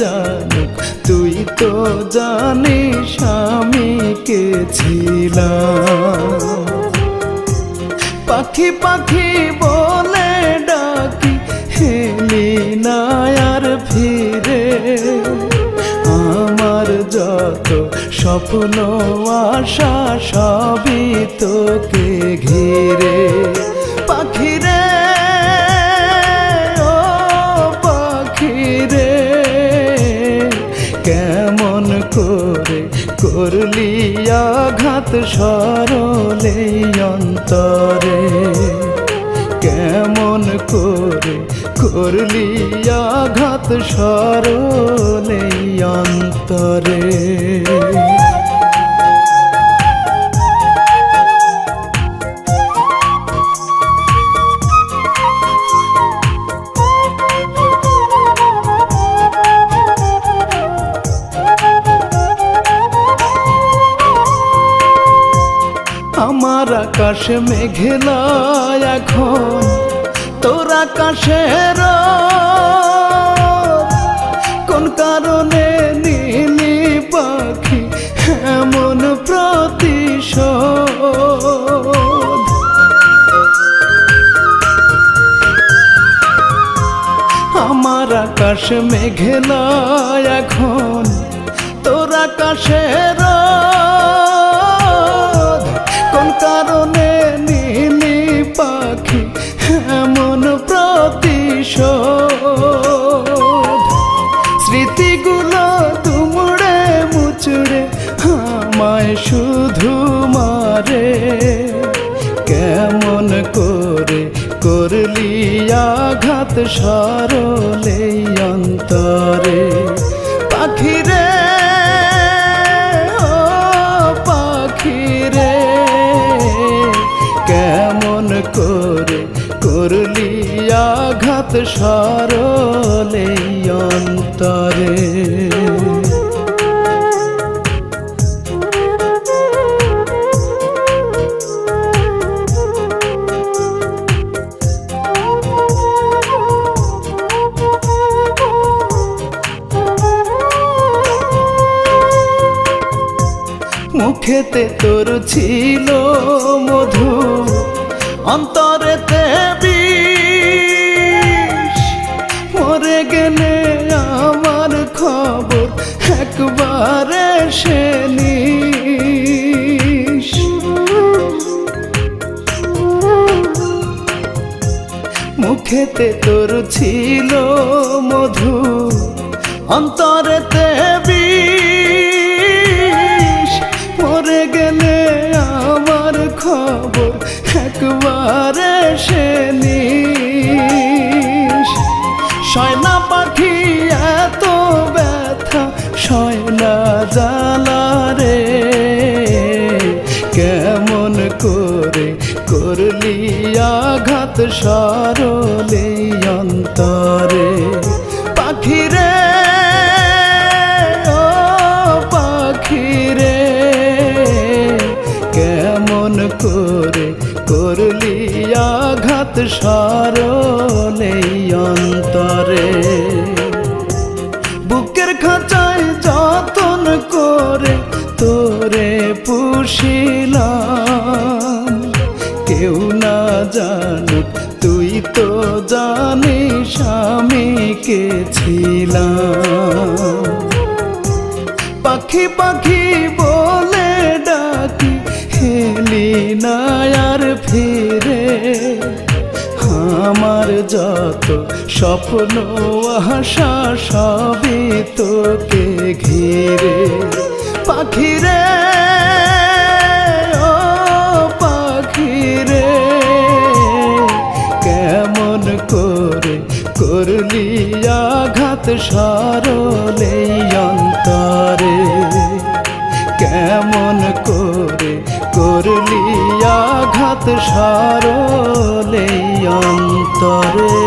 জানুক তুই তো জানিস আমি কে ছিলাম। পাখি পাখি বলে ডাকি এলি না আর ফিরে, আমার যত স্বপ্ন আশা সবই তোকে ঘিরে। পাখিরে ও পাখিরে কেমন করে করলি আঘাত সরলে অন্তরে, কেমন করে করলি আঘাত সরলে অন্তরে। আমার আকাশ মেঘলা এখন তোর আকাশের, কোন কারণে নীলি পাখি এমন প্রতিশোধ। আমার আকাশ মেঘলা এখন তোর আকাশের, কোন কারণে নীলি পাখি এমন প্রতিশোধ। স্মৃতিগুলো তুমড়ে মুচড়ে আমায় শুধু মারে, কেমন করে করলি আঘাত সরলে অন্তরে। পাখিরে ও পাখিরে কেমন করে করলি আঘাত সরলে অন্তরে। মুখেতে তোর ছিল মধু, অন্তরেতে বিষ, মরে গেলে আমার খবর একবারে সে নিস। মুখেতে তোর ছিল মধু, অন্তরেতে বিষ, মরে গেলে আমার খবর একবারে সে নিস। সয়না পাখি এত ব্যথা সয়না জ্বালা রে, কেমন করে করলি আঘাত সরলে অন্তরে। পাখিরে ও পাখিরে কেমন করে করলি আঘাত সরলে অন্তরে। বুকের খাঁচায় যতন করে তোরে পুষিলাম, কেউ না জানুক তুই তো জানিস আমি কে ছিলাম। পাখি পাখি বলে ডাকি এলি না আর ফিরে, আমার যত স্বপ্ন আশা সবই তোকে ঘিরে। পাখিরে ও পাখিরে কেমন করে করলি আঘাত সরলে অন্তরে, কেমন করে করলি আঘাত সরলে অন্তরে।